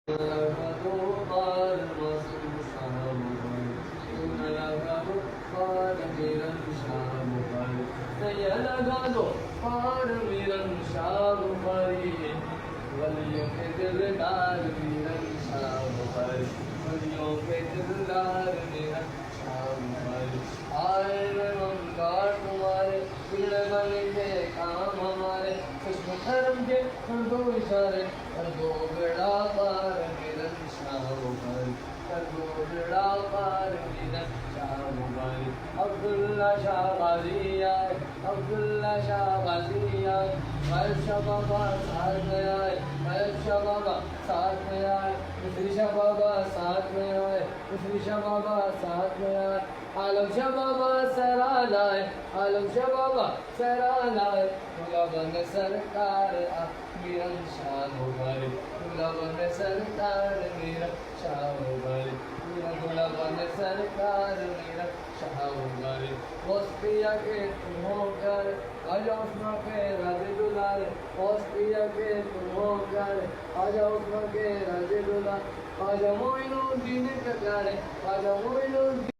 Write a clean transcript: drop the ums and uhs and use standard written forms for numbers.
لگا دو پار میرن شاہ بخاری ولیوں کے دلدار میرن شاہ بخاری ولیوں کے دلدار میرن شاہ بخاری آئے غمگار تمہارے بگڑے بن کے کام ہمارے چشم کرم کے کر دو اشارے کر دو بیڑا پار میرن شاہ بخاری کر دو بیڑا پار میرن شاہ بخاری عبداللہ شاہ غازی آئے عبداللہ شاہ غازی آئے غیب شاہ بابا ساتھ میں آئے غیب شاہ بابا ساتھ میں آئے مصری شاہ بابا ساتھ میں آئے مصری شاہ بابا ساتھ میں آئے عالم شاہ بابا سرا لائے عالم شاہ بابا سرا لائے مولا بن سرکار میرن شاہ بخاری مولا بن سرکار میرن شاہ بخاری مولا بن سرکار میرن شاہ بخاری وسطیہ کے تم ہو کر آجا عثمان کے راجے دلارے وسطیہ کے تم ہو کر آجا عثمان کے راجے دلارے آجا معین الدین کے پیارے آجا معین الدین